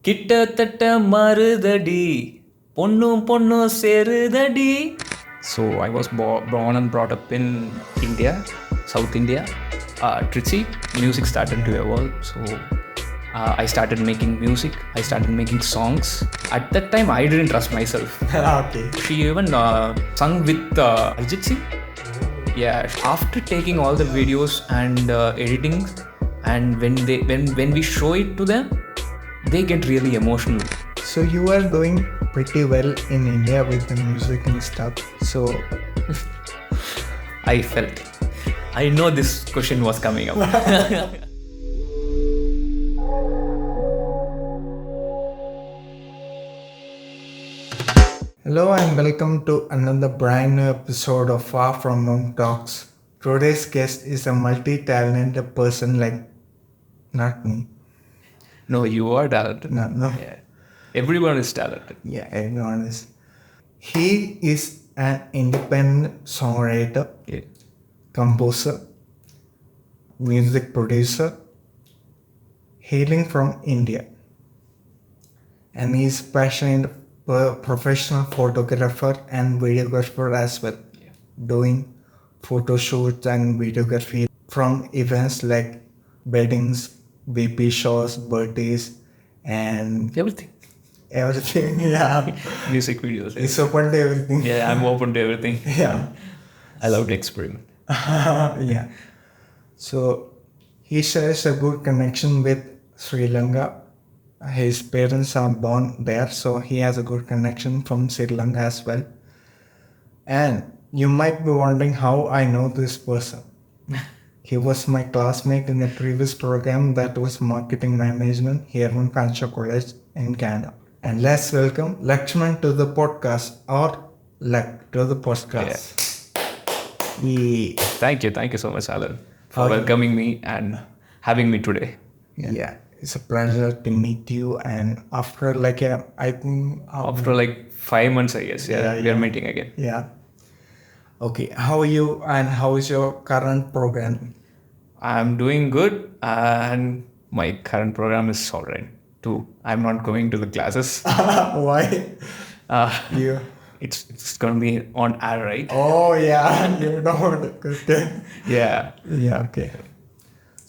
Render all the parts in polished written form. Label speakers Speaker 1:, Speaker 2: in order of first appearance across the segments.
Speaker 1: கிட்டத்தட்ட மருதடி பொண்ணும் பொண்ணும் சேருதடி. So I was born and brought up in India, South India, Trichy. Music started to evolve. So I started making music. I started making songs. At that time, I didn't trust myself.
Speaker 2: Okay.
Speaker 1: She even sung with Arjit Singh. Yeah. After taking all the videos and editing, and when we show it to them, they get really emotional.
Speaker 2: So you are doing pretty well in India with the music and stuff. So
Speaker 1: I felt. I know this question was coming up.
Speaker 2: hello and welcome to another brand new episode of Far From Home Talks. Today's guest is a multi-talented person like not me.
Speaker 1: No, you are talented.
Speaker 2: No.
Speaker 1: Yeah. Everyone is talented.
Speaker 2: Yeah, everyone is. He is an independent songwriter,
Speaker 1: Yeah.
Speaker 2: composer, music producer, hailing from India. And he is passionate professional photographer and videographer as well.
Speaker 1: Yeah.
Speaker 2: Doing photo shoots and videography from events like weddings, BP shows, birthdays, and
Speaker 1: Everything.
Speaker 2: everything. Yeah.
Speaker 1: Music videos.
Speaker 2: It's open to everything.
Speaker 1: Yeah, I'm open to everything.
Speaker 2: Yeah.
Speaker 1: I love to experiment.
Speaker 2: Yeah. So he shares a good connection with Sri Lanka. His parents are born there, so he has a good connection from Sri Lanka as well. And you might be wondering how I know this person. He was my classmate in the previous program that was marketing management here in Pancha College in Canada. And let's welcome Lakshmann to the podcast, or Lak to the podcast. Yeah.
Speaker 1: Thank you so much, Alan, for welcoming me and having me today.
Speaker 2: Yeah, it's a pleasure to meet you. And after I think
Speaker 1: After like 5 months, I guess. Yeah, we are meeting again.
Speaker 2: Yeah. Okay, how are you and how is your current program?
Speaker 1: I'm doing good, and my current program is alright too. I'm not going to the classes.
Speaker 2: Why?
Speaker 1: Yeah. It's gonna be on air, right?
Speaker 2: Oh yeah, you know. Okay.
Speaker 1: Yeah.
Speaker 2: Yeah. Okay.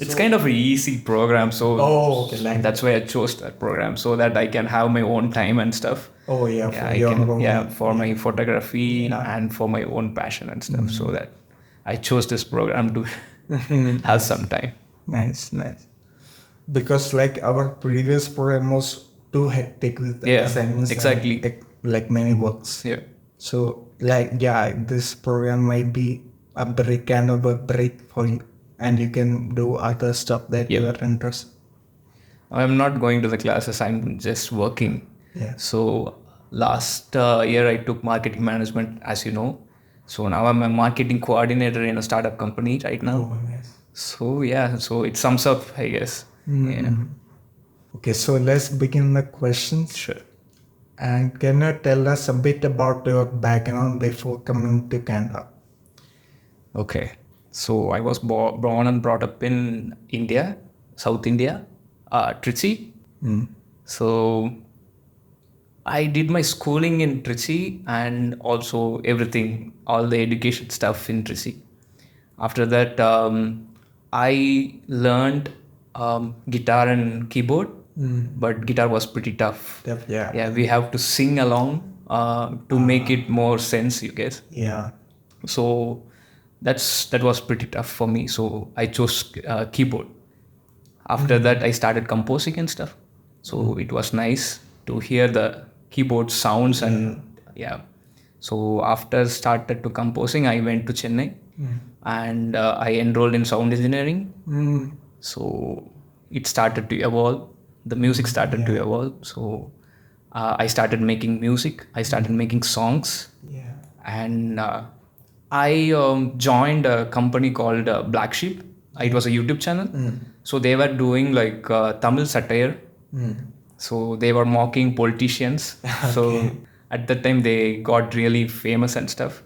Speaker 1: It's kind of an easy program, so
Speaker 2: Okay.
Speaker 1: that's why I chose that program, so that I can have my own time and stuff.
Speaker 2: Oh yeah.
Speaker 1: For my photography and for my own passion and stuff. So that I chose this program to have some time.
Speaker 2: Nice. Because our previous program was too hectic with assignments.
Speaker 1: Exactly.
Speaker 2: And, many works.
Speaker 1: Yeah.
Speaker 2: So this program might be a break for you, and you can do other stuff that you are interested.
Speaker 1: I'm not going to the classes. I'm just working.
Speaker 2: Yeah.
Speaker 1: So last year I took marketing management, as you know. So now I'm a marketing coordinator in a startup company right now.
Speaker 2: Oh, nice.
Speaker 1: So it sums up, I guess.
Speaker 2: Mm-hmm. Yeah. Okay, so let's begin the questions.
Speaker 1: Sure.
Speaker 2: And can you tell us a bit about your background before coming to Canada?
Speaker 1: Okay. So I was born and brought up in India, South India, Trichy. So I did my schooling in Trichy and also everything, all the education stuff in Trichy. After that, I learned guitar and keyboard, but guitar was pretty tough. Yeah, we have to sing along to make it more sense, you guess.
Speaker 2: Yeah.
Speaker 1: So that was pretty tough for me. So I chose keyboard. After that, I started composing and stuff. So it was nice to hear the keyboard sounds and So after started to composing, I went to Chennai and I enrolled in sound engineering. So it started to evolve. The music started to evolve. So I started making music. I started making songs.
Speaker 2: Yeah.
Speaker 1: And I joined a company called Black Sheep. It was a YouTube channel. So they were doing Tamil satire. So they were mocking politicians. So at that time they got really famous and stuff.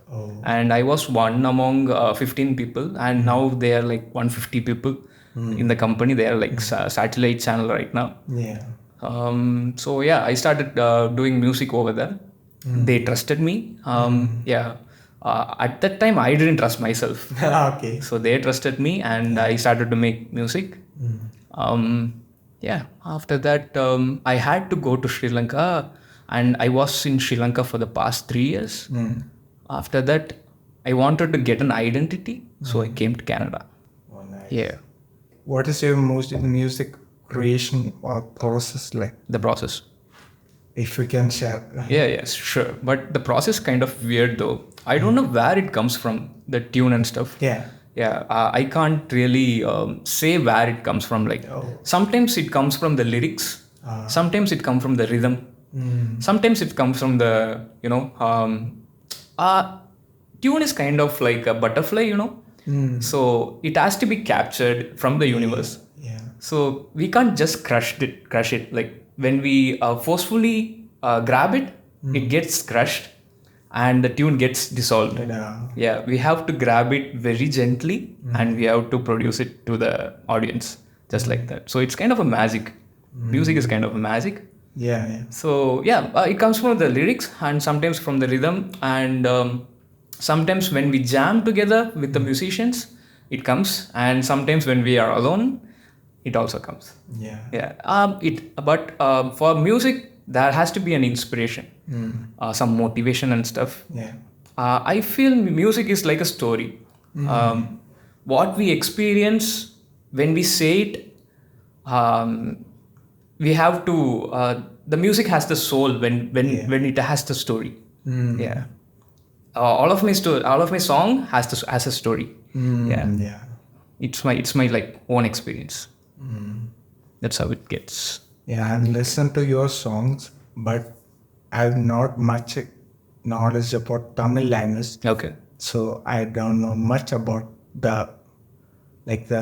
Speaker 1: And I was one among 15 people, and now they are 150 people in the company. They are satellite channel right now.
Speaker 2: Yeah.
Speaker 1: So yeah, I started doing music over there. They trusted me. Yeah. At that time, I didn't trust myself.
Speaker 2: Okay.
Speaker 1: So they trusted me, and I started to make music. Yeah. After that, I had to go to Sri Lanka, and I was in Sri Lanka for the past 3 years. After that, I wanted to get an identity, so I came to Canada.
Speaker 2: Oh, nice.
Speaker 1: Yeah.
Speaker 2: What is your most music creation or process like?
Speaker 1: The process.
Speaker 2: If you can share.
Speaker 1: Yeah, yes, sure. But the process kind of weird though. I don't know where it comes from, the tune and stuff.
Speaker 2: Yeah.
Speaker 1: Yeah, I can't really say where it comes from. Like sometimes it comes from the lyrics. Sometimes it comes from the rhythm. Sometimes it comes from the tune is kind of like a butterfly. So it has to be captured from the universe.
Speaker 2: Yeah.
Speaker 1: So we can't just crush it. Like when we forcefully grab it, it gets crushed and the tune gets dissolved. Yeah, we have to grab it very gently and we have to produce it to the audience just like that. So it's kind of a magic. Music is kind of a magic.
Speaker 2: Yeah.
Speaker 1: So yeah, it comes from the lyrics and sometimes from the rhythm, and sometimes when we jam together with the musicians, it comes, and sometimes when we are alone, it also comes.
Speaker 2: Yeah.
Speaker 1: But for music, there has to be an inspiration, some motivation and stuff.
Speaker 2: Yeah.
Speaker 1: I feel music is like a story. What we experience when we say it, we have to. The music has the soul when it has the story. Yeah. All of my song has a story.
Speaker 2: Yeah.
Speaker 1: It's my like own experience. That's how it gets.
Speaker 2: Yeah, I've listened to your songs, but I've not much knowledge about Tamil language.
Speaker 1: Okay.
Speaker 2: So I don't know much about the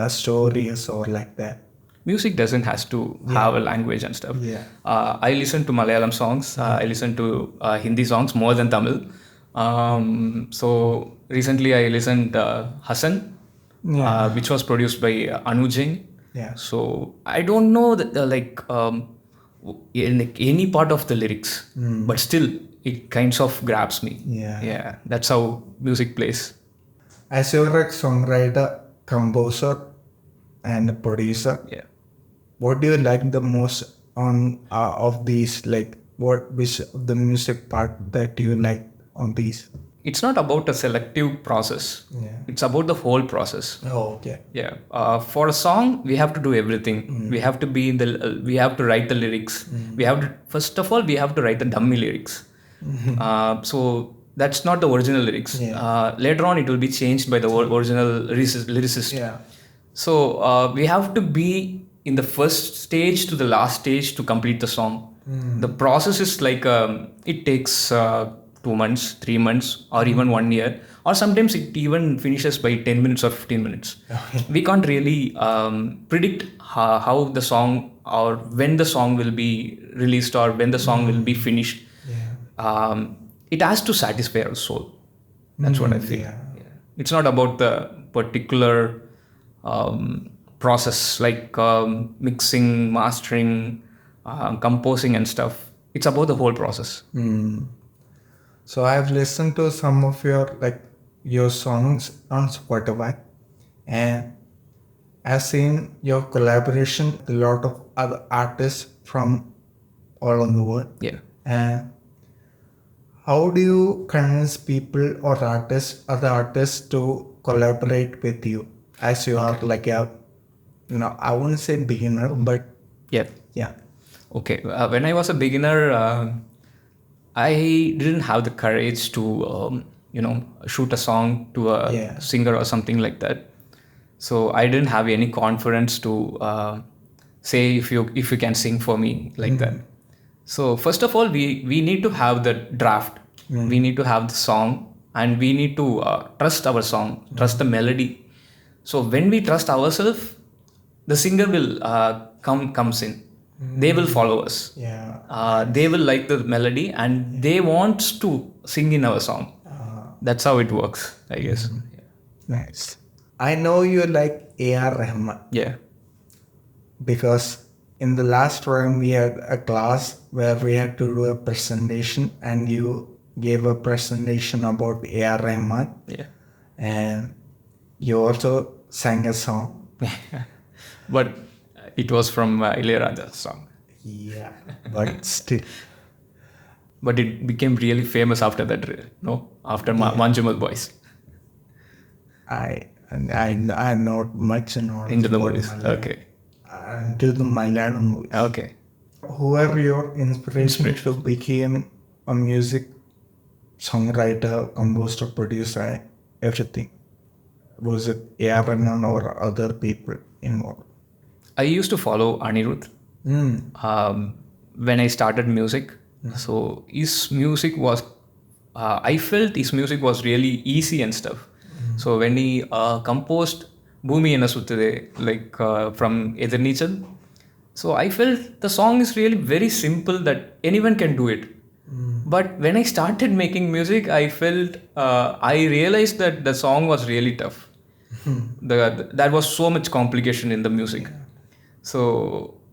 Speaker 2: stories or like that.
Speaker 1: Music doesn't has to have a language and stuff.
Speaker 2: Yeah.
Speaker 1: I listen to Malayalam songs. I listen to Hindi songs more than Tamil. So recently I listened Hassan, which was produced by Anuj.
Speaker 2: Yeah.
Speaker 1: So I don't know any part of the lyrics, but still it kinds of grabs me.
Speaker 2: Yeah.
Speaker 1: That's how music plays.
Speaker 2: As you're a songwriter, composer, and a producer, what do you like the most on of these? Like, which of the music part that you like on these?
Speaker 1: It's not about a selective process. It's about the whole process.
Speaker 2: Oh, okay.
Speaker 1: Yeah. For a song, we have to do everything. We have to we have to write the lyrics. First of all, we have to write the dummy lyrics. So that's not the original lyrics. Later on, it will be changed by the original lyricist.
Speaker 2: Yeah.
Speaker 1: So we have to be in the first stage to the last stage to complete the song. The process is like it takes 2 months, 3 months, or even 1 year, or sometimes it even finishes by 10 minutes or 15 minutes. We can't really predict how the song or when the song will be released or when the song will be finished. It has to satisfy our soul. That's what I feel.
Speaker 2: Yeah.
Speaker 1: It's not about the particular process like mixing, mastering, composing and stuff. It's about the whole process.
Speaker 2: So I've listened to some of your songs on Spotify, and I've seen your collaboration with a lot of other artists from all over the world.
Speaker 1: Yeah.
Speaker 2: And how do you convince people or other artists to collaborate with you as you are like a, I wouldn't say beginner, but
Speaker 1: Yeah.
Speaker 2: yeah.
Speaker 1: Okay. When I was a beginner, I didn't have the courage to, shoot a song to a singer or something like that. So I didn't have any confidence to say if you can sing for me like that. So first of all, we need to have the draft. We need to have the song, and we need to trust our song, trust the melody. So when we trust ourselves, the singer will comes in. They will follow us. They will like the melody and they want to sing in our song. That's how it works, I guess.
Speaker 2: Nice. I know you like A.R. Rahman
Speaker 1: Yeah.
Speaker 2: because in the last round we had a class where we had to do a presentation, and you gave a presentation about A.R. Rahman,
Speaker 1: Yeah.
Speaker 2: and you also sang a song.
Speaker 1: But it was from Ilayaraja's song.
Speaker 2: Yeah, but still,
Speaker 1: But it became really famous after that, no? After Manjumal Boys.
Speaker 2: I'm not much knowledge
Speaker 1: Into the
Speaker 2: about
Speaker 1: movies.
Speaker 2: Malayalam.
Speaker 1: Okay.
Speaker 2: Until the Malayalam movies.
Speaker 1: Okay.
Speaker 2: Who are your inspiration to become a music songwriter, composer, producer, everything? Was it A.R. Rahman or other people involved?
Speaker 1: I used to follow Anirudh when I started music. So his music was, I felt his music was really easy and stuff. So when he composed Bhumi Enna Sutthude, like from Edirneechal, so I felt the song is really very simple that anyone can do it. But when I started making music, I felt, I realized that the song was really tough. There was so much complication in the music. So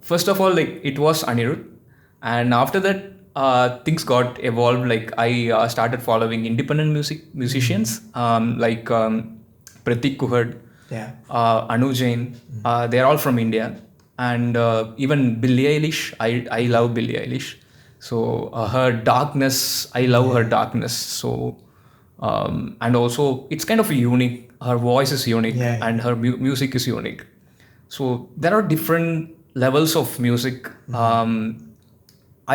Speaker 1: first of all, like it was Anirudh, and after that, things got evolved. Like I started following independent musicians, like Pratik Kuhad,
Speaker 2: Yeah.
Speaker 1: Anu Jain. They're all from India, and even Billie Eilish. I love Billie Eilish. So her darkness, I love her darkness. So and also it's kind of unique. Her voice is unique,
Speaker 2: Yeah.
Speaker 1: and her music is unique. So there are different levels of music.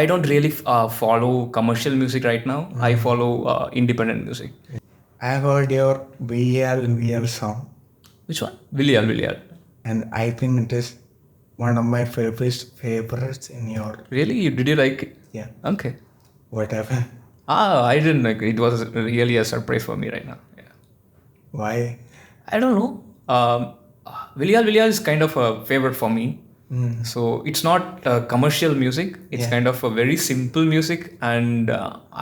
Speaker 1: I don't really follow commercial music right now. I follow independent music.
Speaker 2: I heard your VL song,
Speaker 1: Which one? Villial.
Speaker 2: and I think it is one of my favorites in your
Speaker 1: Did you like it?
Speaker 2: yeah
Speaker 1: Okay.
Speaker 2: whatever.
Speaker 1: I didn't like it. It was really a surprise for me right now. Yeah.
Speaker 2: Why?
Speaker 1: I don't know. Villial is kind of a favorite for me. So it's not commercial music. It's
Speaker 2: Yeah.
Speaker 1: kind of a very simple music, and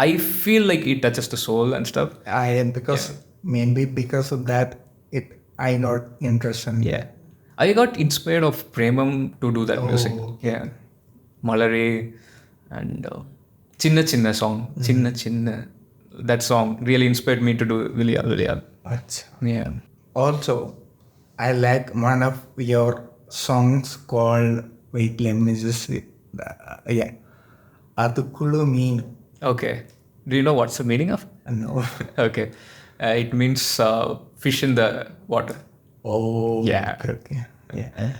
Speaker 1: I feel like it touches the soul and stuff.
Speaker 2: Maybe because of that I got interested in
Speaker 1: Yeah, I got inspired of Premam to do that music.
Speaker 2: okay.
Speaker 1: Yeah, Malare and Chinna Chinna song. Chinna Chinna. That song really inspired me to do Villial.
Speaker 2: Acha.
Speaker 1: Yeah.
Speaker 2: Also, I like one of your songs called wait, let me just see. Yeah. Adukulu mean.
Speaker 1: Okay. Do you know what's the meaning of?
Speaker 2: No.
Speaker 1: Okay. It means fish in the water.
Speaker 2: Oh.
Speaker 1: Yeah.
Speaker 2: Okay. Yeah.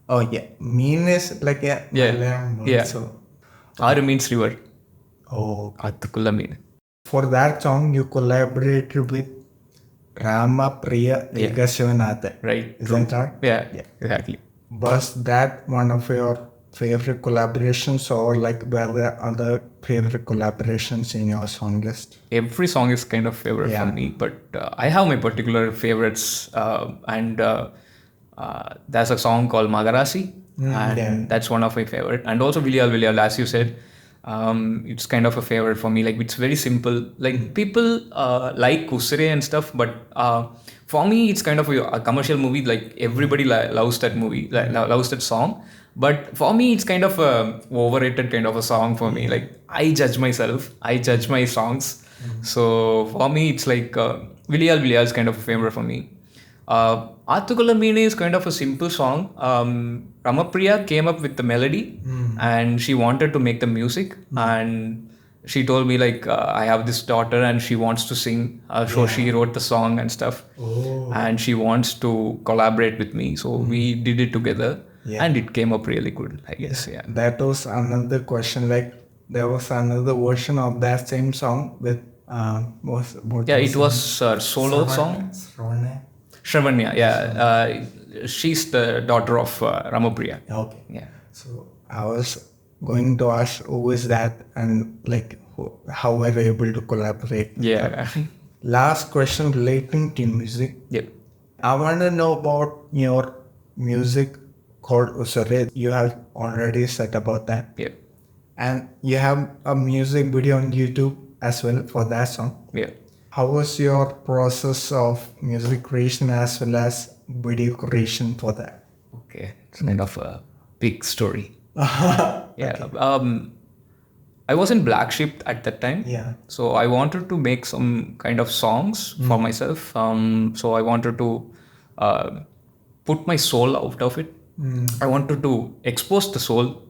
Speaker 2: Oh yeah. Mean is like a
Speaker 1: Yeah.
Speaker 2: Malayalam word,
Speaker 1: Yeah.
Speaker 2: So.
Speaker 1: Aru means river.
Speaker 2: Oh.
Speaker 1: Attukula mean.
Speaker 2: For that song, you collaborated with Rama Priya Ekasivanathan.
Speaker 1: Right.
Speaker 2: Isn't that?
Speaker 1: Yeah. Exactly.
Speaker 2: Was that one of your favorite collaborations, or like were there other favorite collaborations in your song list?
Speaker 1: Every song is kind of favorite
Speaker 2: Yeah.
Speaker 1: for me, but I have my particular favorites, and there's a song called Magarasi, and
Speaker 2: yeah.
Speaker 1: that's one of my favorite. And also Villial, as you said, it's kind of a favorite for me. Like it's very simple. Like people like Usurey and stuff, but for me it's kind of a commercial movie. Like everybody loves that movie, loves that song. But for me, it's kind of a overrated kind of a song for me. Like I judge myself, I judge my songs. So for me, it's like Villial is kind of a favorite for me. Attukula Meene is kind of a simple song. Ramapriya came up with the melody, and she wanted to make the music, and she told me like I have this daughter and she wants to sing. So she wrote the song and stuff, and she wants to collaborate with me. So we did it together.
Speaker 2: Yeah.
Speaker 1: And it came up really good, I guess. Yeah.
Speaker 2: That was another question. Like there was another version of that same song with
Speaker 1: It was a solo song. Shravanya. Yeah. She's the daughter of Ramapriya.
Speaker 2: Okay.
Speaker 1: Yeah.
Speaker 2: So I was going to ask who is that, and like how were you able to collaborate?
Speaker 1: Yeah.
Speaker 2: Last question relating to music.
Speaker 1: Yep.
Speaker 2: I want to know about your music called Usurey. You have already said about that.
Speaker 1: Yep.
Speaker 2: And you have a music video on YouTube as well for that song.
Speaker 1: Yeah.
Speaker 2: How was your process of music creation as well as video creation for that?
Speaker 1: Okay. It's kind of a big story. Yeah. I was in Black Sheep at that time.
Speaker 2: Yeah.
Speaker 1: So I wanted to make some kind of songs for myself. So I wanted to uh, put my soul out of it. I wanted to expose the soul.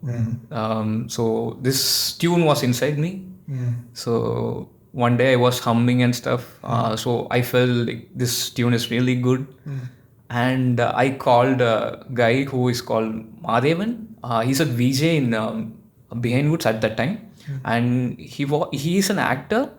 Speaker 1: So this tune was inside me. So one day I was humming and stuff. So I felt like this tune is really good. And I called a guy who is called Madhavan. He's a VJ in Behind Woods at that time. And he is an actor,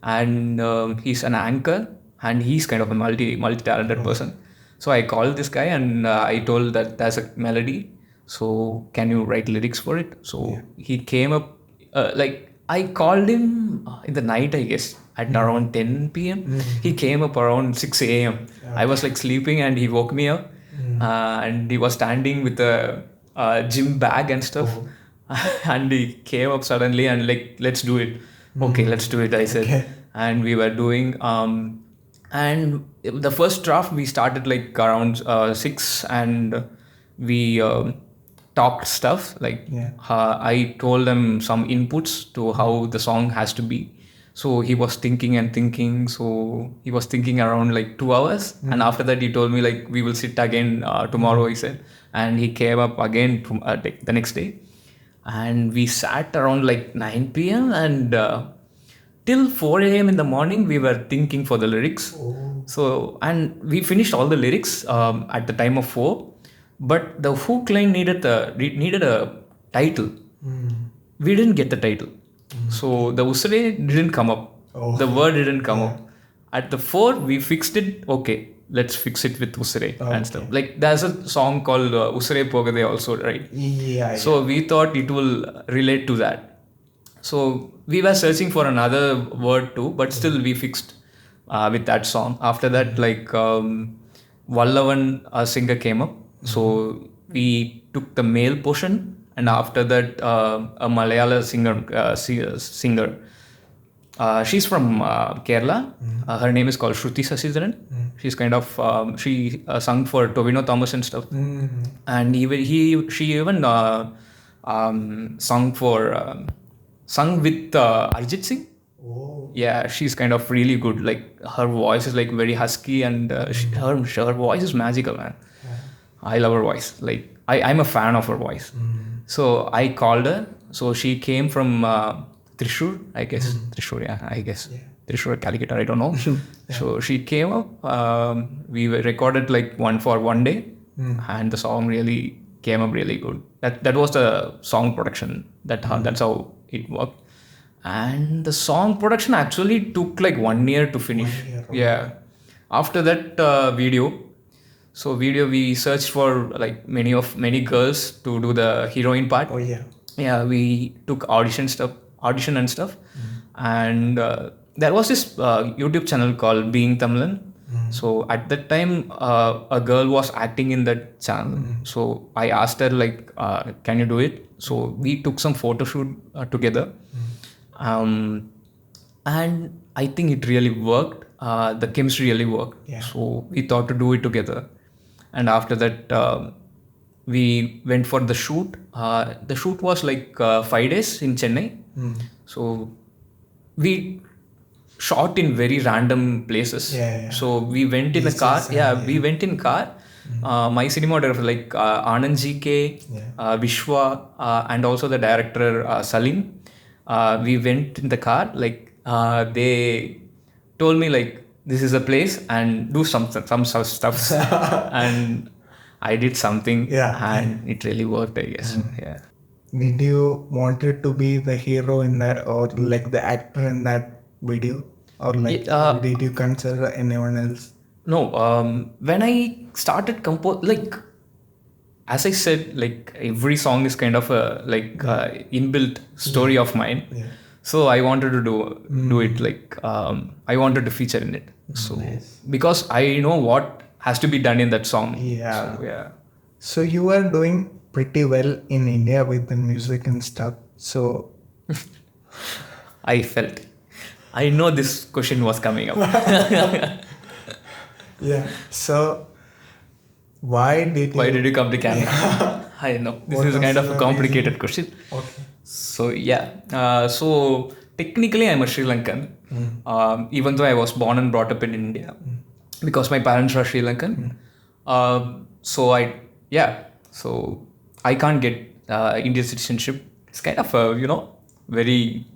Speaker 1: and he's an anchor, and he's kind of a multi-talented person. So I called this guy, and I told that there's a melody, so can you write lyrics for it? So he came up, like I called him in the night, I guess, at around 10 p.m. He came up around 6 a.m. I was like sleeping, and he woke me up, and he was standing with a gym bag and stuff. And he came up suddenly and like, let's do it. Okay, let's do it, I said.
Speaker 2: Okay.
Speaker 1: And we were doing, and the first draft we started like around 6, and we talked stuff like I told him some inputs to how the song has to be. So he was thinking and thinking. So he was thinking around like 2 hours, and after that he told me like, we will sit again tomorrow, he said. And he came up again the next day, and we sat around like 9 p.m. and till 4 a.m. in the morning we were thinking for the lyrics. So, and we finished all the lyrics at the time of 4, but the hook line needed a title. We didn't get the title. So the Usurey didn't come up. The word didn't come up. At the 4 we fixed it. Okay, let's fix it with Usurey and stuff. Like there's a song called Usurey Pogade also, right?
Speaker 2: Yeah.
Speaker 1: So we thought it will relate to that. So we were searching for another word too, but still we fixed with that song. After that, like Vallavan, a singer, came up. So we took the male portion, and after that, a Malayalam singer. She's from Kerala. Her name is called Shruti Sasidaran. She's kind of she sung for Tovino Thomas and stuff, and she even sung with Arjit Singh. Yeah, she's kind of really good. Like her voice is like very husky, and her voice is magical, man. I love her voice. Like I'm a fan of her voice. So I called her. So she came from Thrissur, I guess. Thrissur, yeah, I guess. Thrissur, Calicut, I don't know. So she came up. We recorded like one day, and the song really came up really good. That was the song production. That's how it worked. And the song production actually took like 1 year to finish. Yeah. After that video. So we searched for like many girls to do the heroine part.
Speaker 2: Oh yeah.
Speaker 1: Yeah, we took audition and stuff, and there was this YouTube channel called Being Tamilan. So at that time, a girl was acting in that channel. So I asked her like, "Can you do it?" So we took some photo shoot together, and I think it really worked. The chemistry really worked.
Speaker 2: Yeah.
Speaker 1: So we thought to do it together, and after that. We went for the shoot. The shoot was like 5 days in Chennai. So we shot in very random places. So we went in a car. We went in car. My cinematographer like Anand GK, Vishwa, and also the director Salim. We went in the car. Like they told me like, this is a place and do some stuff. And I did something, and it really worked, I guess. Yeah.
Speaker 2: Did you wanted to be the hero in that, or like the actor in that video, or like did you consider anyone else?
Speaker 1: No. When I started like as I said, like every song is kind of a like inbuilt story of mine. So I wanted to do it like I wanted to feature in it. So because I know what has to be done in that song.
Speaker 2: So you are doing pretty well in India with the music and stuff. So
Speaker 1: I felt. I know this question was coming up.
Speaker 2: So why did you
Speaker 1: come to Canada? I know this
Speaker 2: What
Speaker 1: is
Speaker 2: was
Speaker 1: kind of a
Speaker 2: the
Speaker 1: complicated
Speaker 2: reason?
Speaker 1: question.
Speaker 2: Okay.
Speaker 1: So yeah, so technically I'm a Sri Lankan, even though I was born and brought up in India, because my parents are Sri Lankan. So so I can't get Indian citizenship. It's kind of a very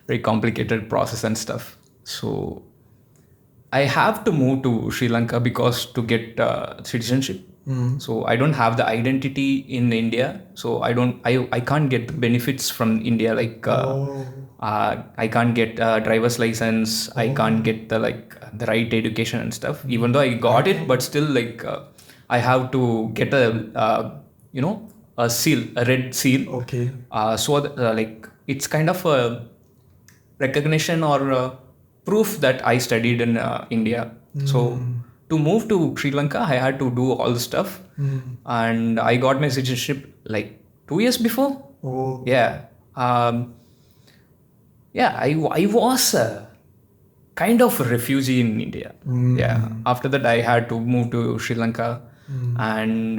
Speaker 1: very complicated process and stuff. So I have to move to Sri Lanka because to get citizenship. So I don't have the identity in India. So I can't get the benefits from India. Like I can't get driver's license. I can't get the right education and stuff. Even though I got it, but still I have to get a seal, a red seal.
Speaker 2: Okay.
Speaker 1: It's kind of a recognition or proof that I studied in India. So to move to Sri Lanka, I had to do all the stuff, and I got my citizenship like 2 years before.
Speaker 2: Oh.
Speaker 1: Yeah, I was kind of a refugee in India. Yeah. After that, I had to move to Sri Lanka, and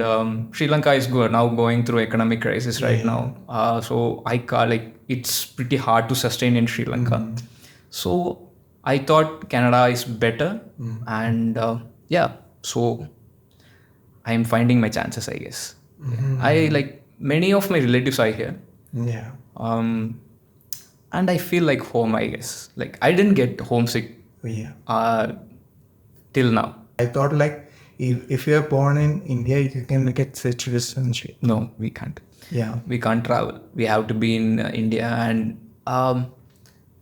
Speaker 1: Sri Lanka is now going through economic crisis right now. So it's pretty hard to sustain in Sri Lanka. So I thought Canada is better, and so I'm finding my chances, I guess. I like many of my relatives are here.
Speaker 2: Yeah.
Speaker 1: And I feel like home, I guess. Like I didn't get homesick
Speaker 2: Yeah.
Speaker 1: till now.
Speaker 2: I thought like if you're born in India, you can get citizenship.
Speaker 1: No, we can't.
Speaker 2: Yeah.
Speaker 1: We can't travel. We have to be in India, and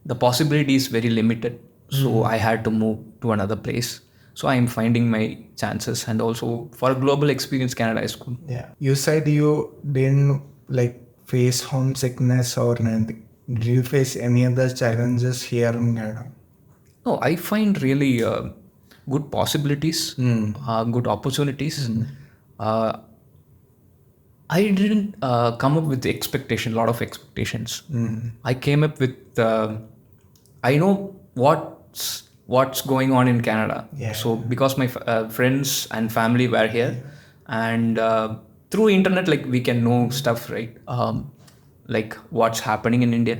Speaker 1: the possibility is very limited. So I had to move to another place. So I'm finding my chances, and also for a global experience, Canada is good.
Speaker 2: Yeah. You said you didn't like face homesickness or anything. Did you face any other challenges here in Canada?
Speaker 1: No, I find really good possibilities, good opportunities. I didn't come up with the expectation, a lot of expectations. I came up with, I know what's going on in Canada.
Speaker 2: Yeah.
Speaker 1: So because my friends and family were here, and through internet, like we can know stuff, right? Like what's happening in India,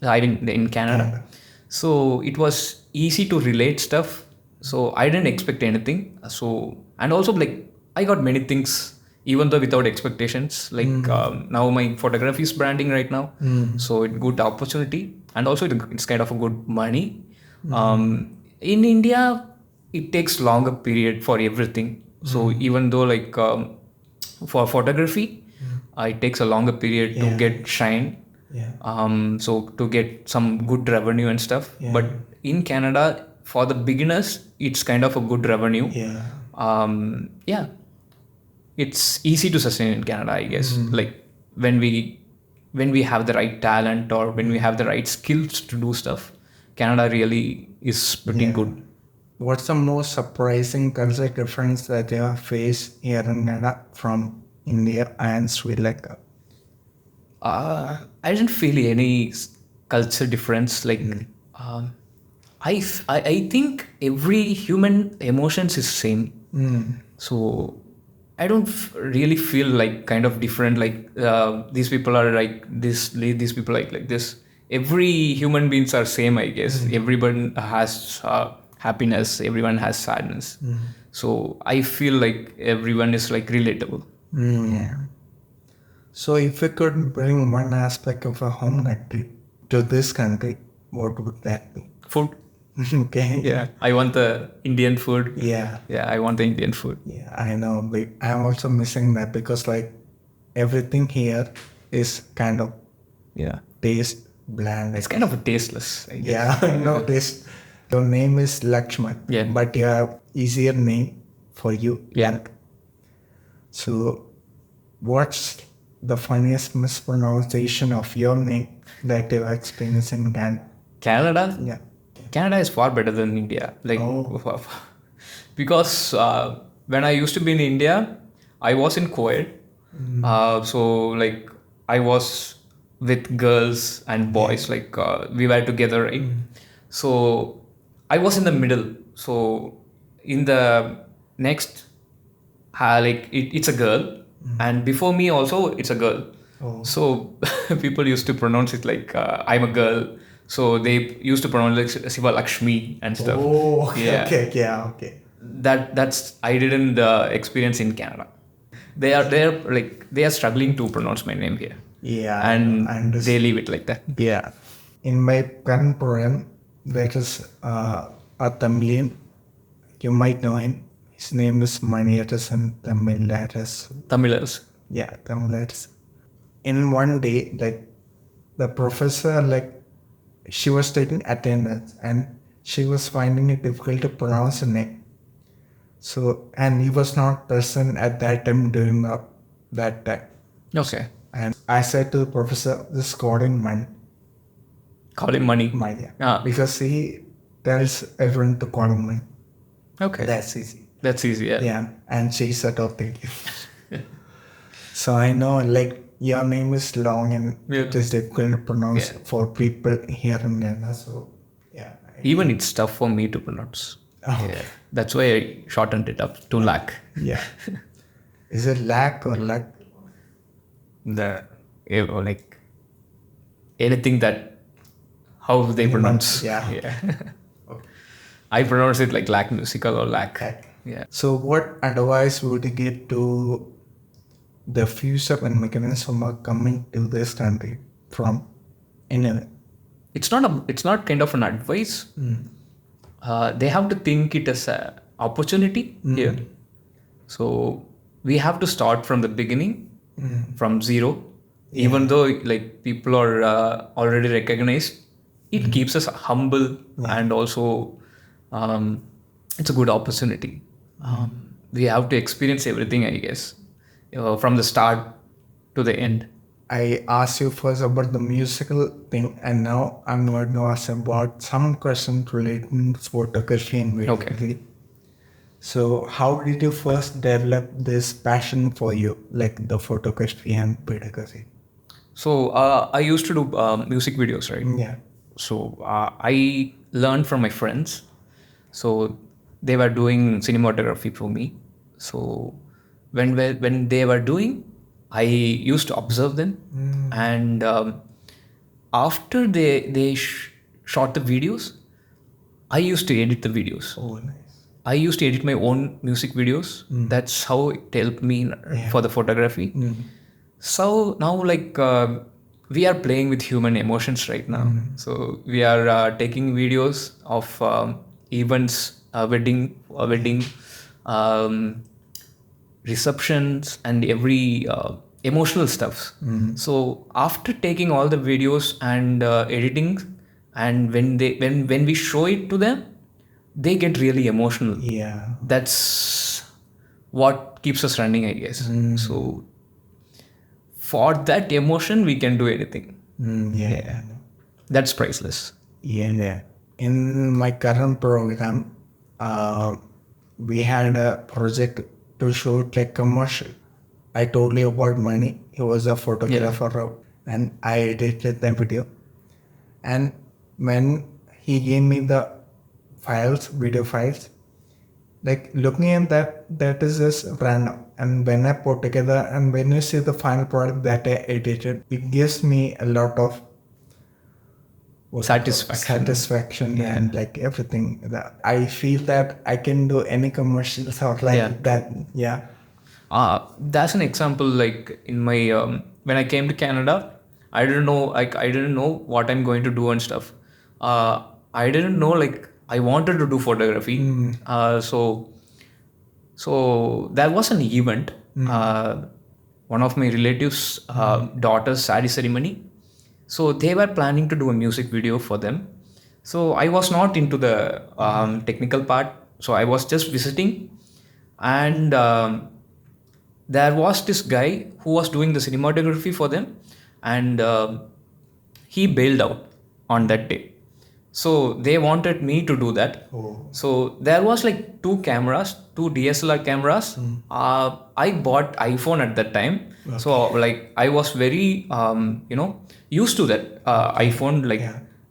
Speaker 1: I mean in Canada. So it was easy to relate stuff. So I didn't expect anything. So, and also like I got many things even though without expectations. Like now my photography is branding right now. So it's good opportunity, and also it's kind of a good money. In India, it takes longer period for everything. So even though like for photography, it takes a longer period to get shine.
Speaker 2: Yeah.
Speaker 1: So to get some good revenue and stuff. But in Canada, for the beginners, it's kind of a good revenue.
Speaker 2: Yeah.
Speaker 1: It's easy to sustain in Canada, I guess. Like when we have the right talent or when we have the right skills to do stuff, Canada really is pretty good.
Speaker 2: What's the most surprising cultural difference that you have faced here in Canada from India and Sri Lanka?
Speaker 1: I didn't feel any culture difference. Like I think every human emotions is same. So I don't really feel like kind of different. Like these people are like this, these people like this. Every human beings are same, I guess. Everyone has happiness. Everyone has sadness. So I feel like everyone is like relatable.
Speaker 2: Yeah. So if you could bring one aspect of a home country to this country, what would that be?
Speaker 1: Food.
Speaker 2: Okay.
Speaker 1: Yeah, I want the Indian food.
Speaker 2: Yeah.
Speaker 1: Yeah, I want the Indian food.
Speaker 2: Yeah, I know. But I'm also missing that because like everything here is kind of taste bland.
Speaker 1: It's kind of a tasteless, I guess.
Speaker 2: Yeah, I know this. Your name is Lakshmann.
Speaker 1: Yeah.
Speaker 2: But you have easier name for you.
Speaker 1: Yeah.
Speaker 2: So what's the funniest mispronunciation of your name that you've experienced in Canada?
Speaker 1: Canada?
Speaker 2: Yeah.
Speaker 1: Canada is far better than India. Like, because when I used to be in India, I was in co-ed. So like I was with girls and boys. Like we were together, right? So I was in the middle. So in the next it's a girl, and before me also it's a girl.
Speaker 2: Oh.
Speaker 1: So people used to pronounce it like I'm a girl. So they used to pronounce like Siva Lakshmi and stuff.
Speaker 2: Oh, okay,
Speaker 1: Yeah.
Speaker 2: okay, yeah, okay.
Speaker 1: That's I didn't experience in Canada. They are struggling to pronounce my name here.
Speaker 2: Yeah,
Speaker 1: And
Speaker 2: I understand.
Speaker 1: they leave it like that.
Speaker 2: Yeah. In my current program, there is a Tamilian. You might know him. His name is Maniyatas and Tamilatas.
Speaker 1: Tamilers.
Speaker 2: Yeah, Tamilatas. In one day, like the professor, like she was taking attendance and she was finding it difficult to pronounce the name. So, and he was not present at that time during that time.
Speaker 1: Okay.
Speaker 2: And I said to the professor, just call him
Speaker 1: Call him money.
Speaker 2: Mania.
Speaker 1: Ah.
Speaker 2: Because he tells everyone to call him Mania.
Speaker 1: Okay.
Speaker 2: That's easy.
Speaker 1: That's easy. Yeah.
Speaker 2: Yeah. And she said, oh, thank you. So I know, like, your name is long and it is difficult to pronounce for people here in India. So, yeah.
Speaker 1: Even it's tough for me to pronounce.
Speaker 2: Oh.
Speaker 1: Yeah. That's why I shortened it up to lakh.
Speaker 2: Yeah. Is it lack or luck?
Speaker 1: Like anything that how they pronounce.
Speaker 2: Yeah.
Speaker 1: Okay. I pronounce it like lakmusical or lakh.
Speaker 2: Lack.
Speaker 1: Yeah.
Speaker 2: So what advice would you give to the future immigrants who are coming to this country from India?
Speaker 1: It's not kind of an advice. They have to think it as an opportunity here. So we have to start from the beginning, from zero. Even though like people are already recognized, it keeps us humble and also it's a good opportunity. We have to experience everything, I guess, from the start to the end.
Speaker 2: I asked you first about the musical thing, and now I'm going to ask about some questions relating to photography and videography.
Speaker 1: Okay.
Speaker 2: So, how did you first develop this passion for you, like the photography and videography?
Speaker 1: So I used to do music videos, right?
Speaker 2: Yeah.
Speaker 1: So I learned from my friends. So they were doing cinematography for me. So when they were doing, I used to observe them, and after they shot the videos, I used to edit the videos.
Speaker 2: Oh, nice.
Speaker 1: I used to edit my own music videos. That's how it helped me for the photography. So now, like, we are playing with human emotions right now. So we are taking videos of events, wedding, receptions, and every emotional stuff. So after taking all the videos and editing, and when we show it to them, they get really emotional.
Speaker 2: Yeah.
Speaker 1: That's what keeps us running, I guess. So for that emotion, we can do anything.
Speaker 2: Yeah.
Speaker 1: That's priceless.
Speaker 2: Yeah. In my current program, we had a project to shoot like commercial. I told you about money. He was a photographer, and I edited the video. And when he gave me the video files, like looking at that is just random. And when I put together, and when you see the final product that I edited, it gives me a lot of satisfaction and like everything. That I feel that I can do any commercials or like that. Yeah.
Speaker 1: That's an example. Like in my when I came to Canada, I didn't know what I'm going to do and stuff. I didn't know like I wanted to do photography. So there was an event. One of my relatives' daughter's saree ceremony. So they were planning to do a music video for them. So I was not into the technical part. So I was just visiting, and there was this guy who was doing the cinematography for them, and he bailed out on that day. So they wanted me to do that. So there was like two DSLR cameras. I bought iPhone at that time. So like I was very used to that iPhone. Like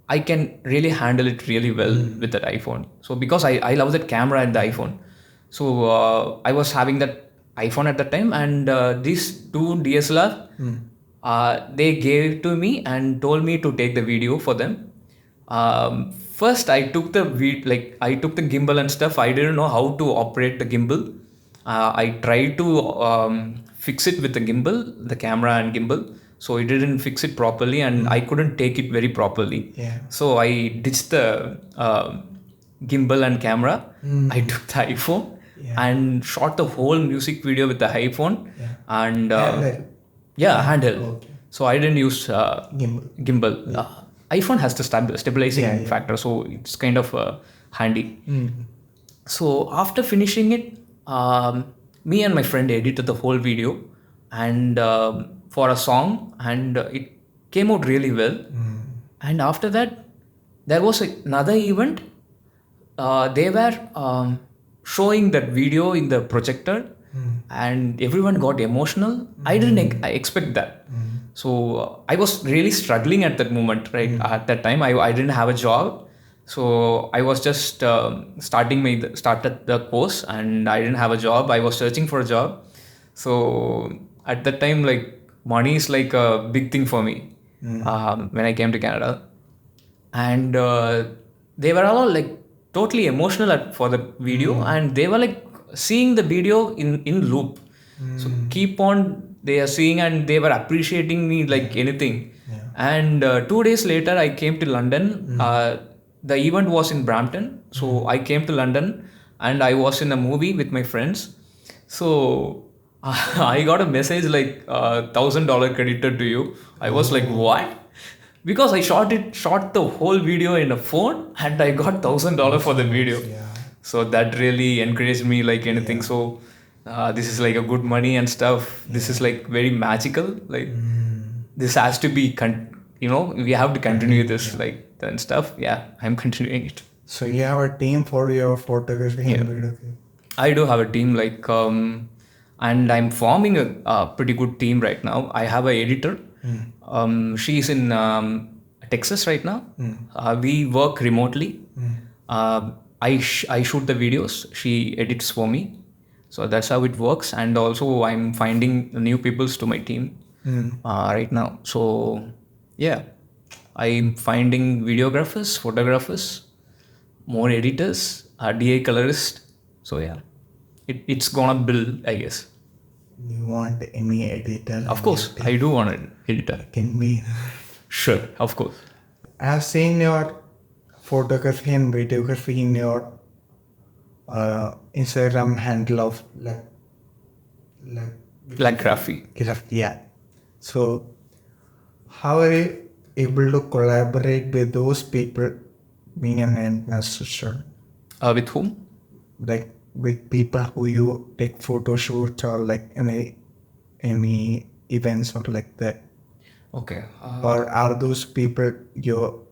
Speaker 1: I can really handle it really well with that iPhone. So because I love that camera and the iPhone. So I was having that iPhone at that time, and these two DSLR, they gave to me and told me to take the video for them. First, I took I took the gimbal and stuff. I didn't know how to operate the gimbal. I tried to fix it with the gimbal, the camera and gimbal. So it didn't fix it properly, and I couldn't take it very properly.
Speaker 2: Yeah.
Speaker 1: So I ditched the gimbal and camera. I took the iPhone and shot the whole music video with the iPhone. And handheld.
Speaker 2: Okay.
Speaker 1: So I didn't use
Speaker 2: Gimbal.
Speaker 1: gimbal. iPhone has the stabilizing factor, so it's kind of handy. So after finishing it, me and my friend edited the whole video and for a song, and it came out really well. And after that, there was another event. They were showing that video in the projector, and everyone got emotional. I didn't expect that. So I was really struggling at that moment, right? At that time, I didn't have a job. So I was just started the course, and I didn't have a job. I was searching for a job. So at that time, like, money is like a big thing for me when I came to Canada. And they were all like totally emotional for the video, and they were like seeing the video in loop. So keep on they are seeing, and they were appreciating me like anything. And 2 days later, I came to London. The event was in Brampton, so I came to London, and I was in a movie with my friends. So I got a message like $1,000 credited to you. I was like, what? Because I shot the whole video in a phone, and I got $1,000 for the video. So that really encouraged me like anything. So this is like a good money and stuff. This is like very magical. Like this has to be, we have to continue this like and stuff. Yeah, I'm continuing it.
Speaker 2: So you have a team for your photography and videography?
Speaker 1: I do have a team and I'm forming a pretty good team right now. I have an editor. She's in Texas right now. We work remotely. I shoot the videos. She edits for me. So that's how it works. And also I'm finding new peoples to my team right now. So yeah, I'm finding videographers, photographers, more editors, DA colorist. So yeah, it's gonna build, I guess.
Speaker 2: You want any editor?
Speaker 1: Of course, I do want an editor.
Speaker 2: Can be.
Speaker 1: Sure, of course.
Speaker 2: I have seen your photography and videography in your Instagram handle of
Speaker 1: Lakgraphy.
Speaker 2: Yeah. So how are you able to collaborate with those people being an ambassador?
Speaker 1: With whom?
Speaker 2: Like with people who you take photo shoots or like any events or like that.
Speaker 1: Okay.
Speaker 2: Or are those people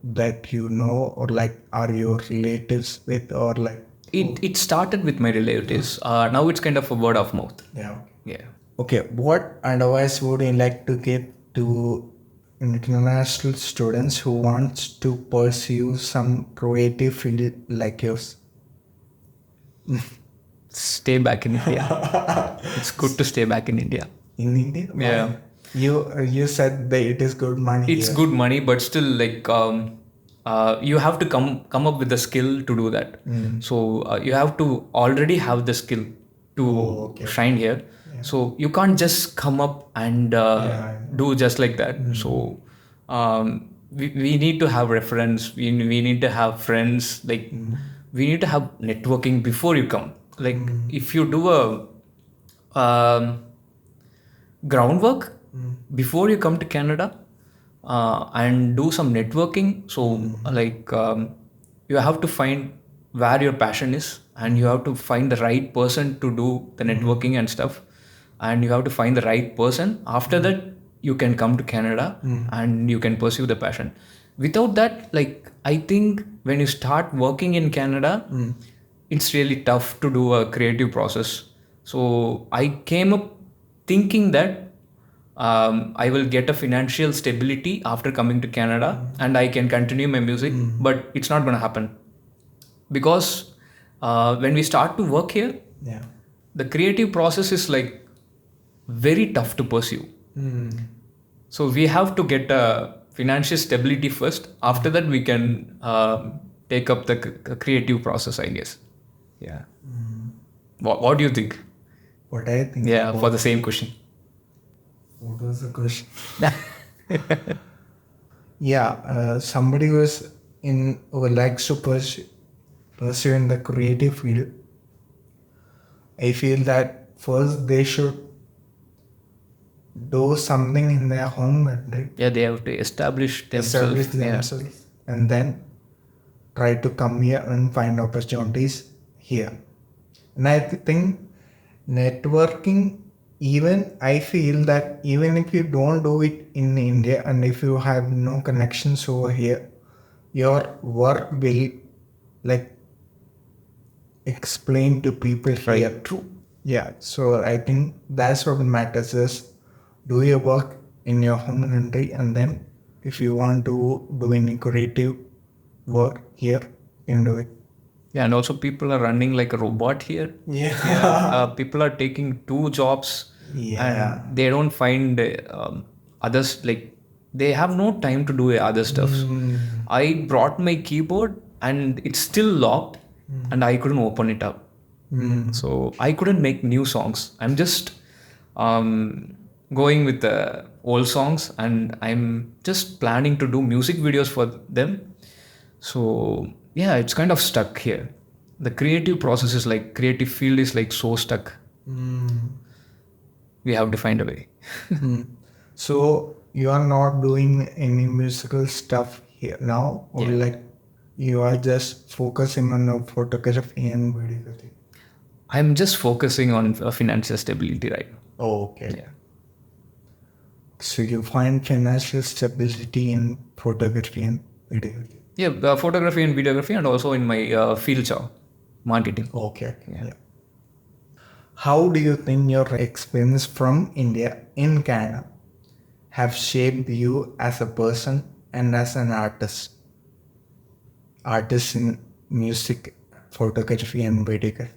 Speaker 2: that you know, or like are your relatives with, or like?
Speaker 1: It started with my relatives. Now it's kind of a word of mouth.
Speaker 2: Yeah.
Speaker 1: Yeah.
Speaker 2: Okay. What advice would you like to give to international students who wants to pursue some creative field like yours?
Speaker 1: Stay back in India. It's good to stay back in India.
Speaker 2: In India?
Speaker 1: Yeah.
Speaker 2: You said that it is good money.
Speaker 1: It's good money, but still like you have to come up with the skill to do that. So you have to already have the skill to shine here. Yeah. So you can't just come up and do just like that. So we need to have reference. We need to have friends. Like we need to have networking before you come. Like if you do a groundwork before you come to Canada and do some networking. So like you have to find where your passion is, and you have to find the right person to do the networking and stuff, and you have to find the right person. After that you can come to Canada and you can pursue the passion. Without that, like I think when you start working in Canada, it's really tough to do a creative process. So I came up thinking that I will get a financial stability after coming to Canada and I can continue my music, but it's not going to happen because when we start to work here, the creative process is like very tough to pursue. So we have to get a financial stability first. After that, we can take up the creative process, I guess. Yeah. What do you think?
Speaker 2: What I think.
Speaker 1: Yeah, for the same question.
Speaker 2: What was the question? Yeah, somebody was who likes to pursue in the creative field. I feel that first they should do something in their home country,
Speaker 1: Yeah, they have to establish themselves.
Speaker 2: and then try to come here and find opportunities here. And I think networking, even I feel that even if you don't do it in India and if you have no connections over here, your work will like explain to people here.
Speaker 1: True.
Speaker 2: Yeah, so I think that's what matters is do your work in your home country, and then if you want to do any creative work here, you can do it.
Speaker 1: Yeah, and also people are running like a robot here. People are taking 2 jobs and they don't find others, like they have no time to do other stuff. I brought my keyboard and it's still locked and I couldn't open it up. So I couldn't make new songs. I'm just going with the old songs and I'm just planning to do music videos for them. So yeah, it's kind of stuck here. The creative process is like, creative field is like so stuck. We have to find a way.
Speaker 2: So you are not doing any musical stuff here now, or like you are just focusing on the photography and videography?
Speaker 1: I'm just focusing on financial stability right now.
Speaker 2: Oh, okay.
Speaker 1: Yeah.
Speaker 2: So you find financial stability in photography and videography?
Speaker 1: Yeah, photography and videography, and also in my field job, marketing.
Speaker 2: Okay. Yeah. How do you think your experience from India in Canada have shaped you as a person and as an artist? Artist in music, photography and videography.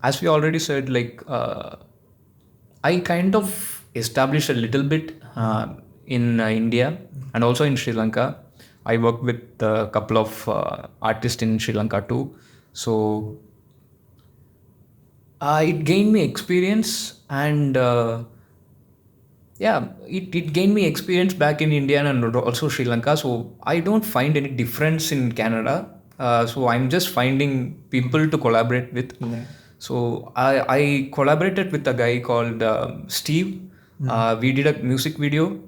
Speaker 1: As we already said, like I kind of established a little bit in India and also in Sri Lanka. I worked with a couple of artists in Sri Lanka too. So it gained me experience, and it gained me experience back in India and also Sri Lanka. So I don't find any difference in Canada. So I'm just finding people to collaborate with. So I collaborated with a guy called Steve. We did a music video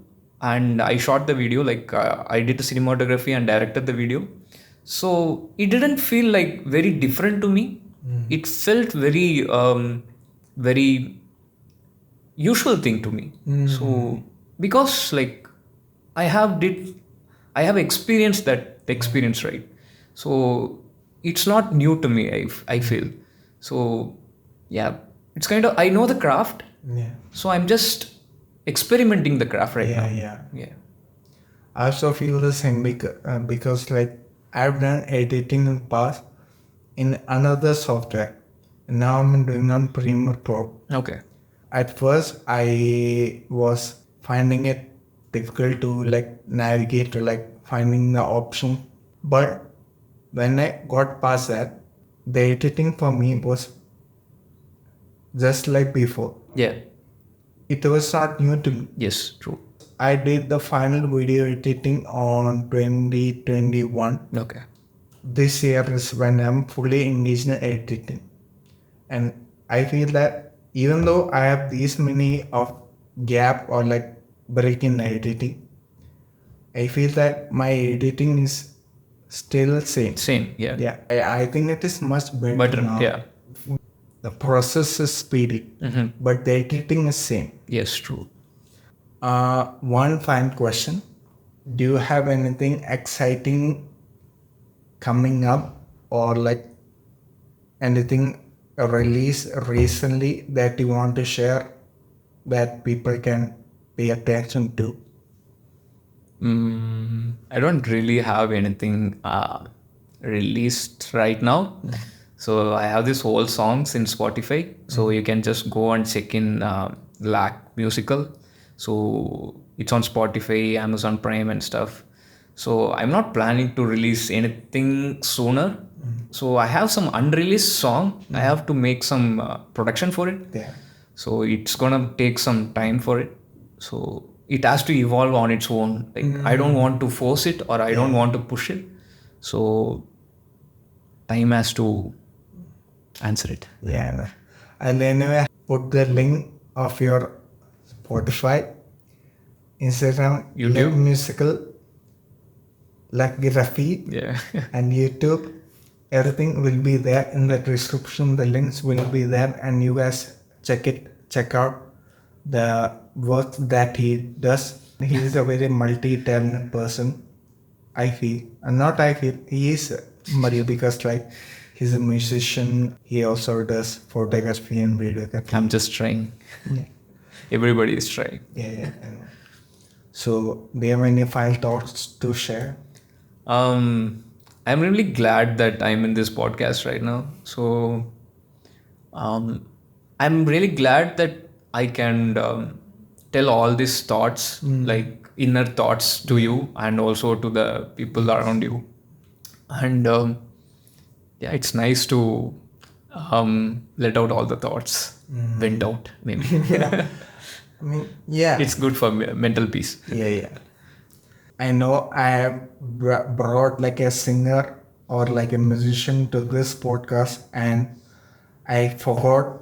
Speaker 1: and I shot the video, like I did the cinematography and directed the video. So it didn't feel like very different to me. It felt very very usual thing to me. So because like I have experienced that experience, right? So it's not new to me, I feel. So yeah, it's kind of, I know the craft. So I'm just experimenting the craft right now. Yeah.
Speaker 2: I also feel the same because like I've done editing in the past in another software. Now I'm doing on Premiere Pro.
Speaker 1: Okay.
Speaker 2: At first I was finding it difficult to like navigate to like finding the option. But when I got past that, the editing for me was just like before.
Speaker 1: Yeah.
Speaker 2: It was not new to me.
Speaker 1: Yes, true.
Speaker 2: I did the final video editing on 2021.
Speaker 1: Okay.
Speaker 2: This year is when I'm fully engaged in editing. And I feel that even though I have these many of gap or like break in editing, I feel that my editing is still same.
Speaker 1: Same, yeah.
Speaker 2: Yeah, I think it is much better now.
Speaker 1: Yeah.
Speaker 2: The process is speedy, but the editing is same.
Speaker 1: Yes, true.
Speaker 2: One final question. Do you have anything exciting coming up, or like anything released recently that you want to share that people can pay attention to?
Speaker 1: I don't really have anything released right now. So I have this whole songs in Spotify. So you can just go and check in lakmusical. So it's on Spotify, Amazon Prime and stuff. So I'm not planning to release anything sooner. So I have some unreleased song. I have to make some production for it.
Speaker 2: Yeah.
Speaker 1: So it's gonna take some time for it. So it has to evolve on its own. Like I don't want to force it or I don't want to push it. So time has to answer it.
Speaker 2: Yeah. I'll anyway put the link of your Spotify, Instagram,
Speaker 1: YouTube.
Speaker 2: Lakmusical, lakgraphy,
Speaker 1: Yeah.
Speaker 2: and YouTube. Everything will be there in the description. The links will be there, and you guys check out the work that he does. He is a very multi-talented person. I feel, and not I feel, he is Mario, because like he's a musician. He also does photography and videography.
Speaker 1: I'm just trying.
Speaker 2: Yeah.
Speaker 1: Everybody is trying.
Speaker 2: Yeah. I know. So, do you have any final thoughts to share?
Speaker 1: I'm really glad that I'm in this podcast right now. So I'm really glad that I can tell all these thoughts, like inner thoughts to you and also to the people around you. And yeah, it's nice to let out all the thoughts, vent out maybe.
Speaker 2: I mean, yeah.
Speaker 1: It's good for mental peace.
Speaker 2: Yeah. I know I have brought like a singer or like a musician to this podcast, and I forgot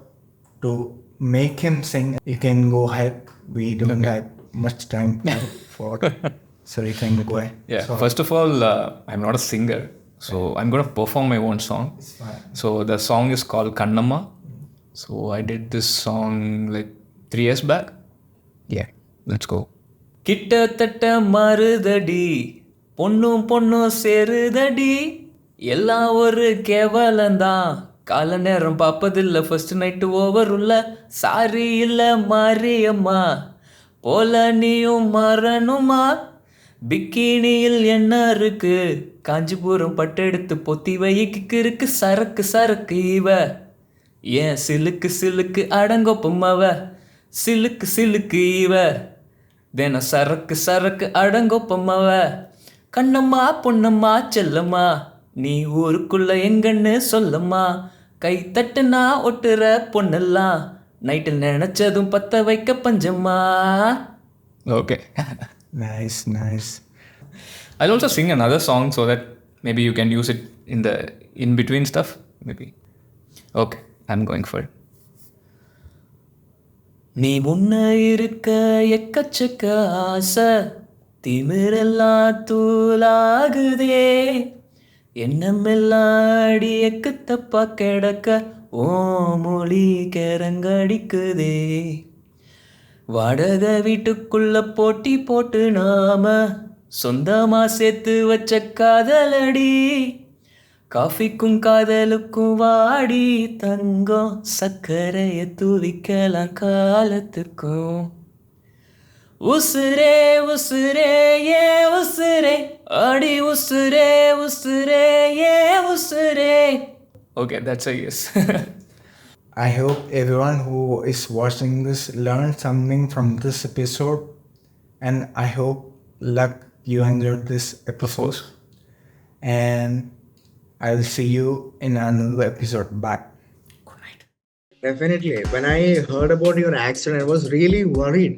Speaker 2: to make him sing. You can go ahead. We don't have much time for so you can go ahead.
Speaker 1: Yeah.
Speaker 2: So,
Speaker 1: First of all, I'm not a singer, so I'm gonna perform my own song.
Speaker 2: it's fine.
Speaker 1: So the song is called Kannamma. So I did this song like 3 years back. Yeah, let's go. கிட்டத்தட்ட மருதடி பொண்ணும் பொண்ணும் சேருதடி எல்லாம் ஒரு கேவலந்தான் கால நேரம் பார்ப்பதில்ல first night over உள்ள sorry இல்ல மாரியம்மா போல நீயும் மறணுமா பிக்கினியில் என்ன இருக்கு காஞ்சிபுரம் பட்டெடுத்து பொத்தி வைக்கிக்கு இருக்கு சரக்கு சரக்கு இவ ஏன் சிலுக்கு சிலுக்கு அடங்கொப்பமவ சிலுக்கு சிலுக்கு இவ தின சரக்கு சரக்கு அடங்கொப்பமவ கண்ணம்மா பொண்ணம்மா செல்லம்மா நீ ஊருக்குள்ள எங்கன்னு சொல்லம்மா கை தட்டுனா ஒட்டுற பொண்ணெல்லாம் நைட்டில் நினைச்சதும் பத்த வைக்க பஞ்சம்மா. Okay.
Speaker 2: Nice.
Speaker 1: I'll also sing another song so that maybe you can use it in the in between stuff maybe. Okay, I'm going for it. நீ முன்ன இருக்க எக்கச்சக்க ஆசை திமிரெல்லாம் தூளாகுதே எண்ணமெல்லாம் அடி எக்கு தப்பா கிடக்க ஓ மொழி கிறங்கடிக்குதே வாடகை வீட்டுக்குள்ள போட்டி போட்டு நாம சொந்தமா சேர்த்து வச்ச காதலடி காஃபிக்கும் காதலுக்கும் வாடி தங்கம் சக்கரைய தூவிக்கலாம் காலத்துக்கும் உசுரே உசுரே ஏ உசுரே அடி உசுரே உசுரே ஏ உசுரே. Okay, that's a yes.
Speaker 2: I hope everyone who is watching this learned something from this episode, and I hope you enjoyed this episode. And I will see you in another episode. Bye.
Speaker 1: Good night.
Speaker 3: Definitely. When I heard about your accident, I was really worried.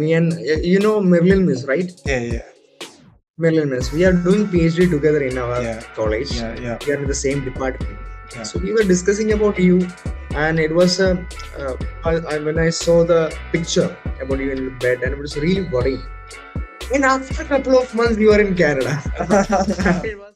Speaker 3: Me and you know Marilyn Miss, right?
Speaker 2: Yeah.
Speaker 3: Marilyn Miss. We are doing PhD together in our college.
Speaker 2: Yeah.
Speaker 3: We are in the same department.
Speaker 2: Yeah.
Speaker 3: So we were discussing about you, and it was when I saw the picture about you in the bed, and it was really worrying. And after a couple of months, you are in Canada. It was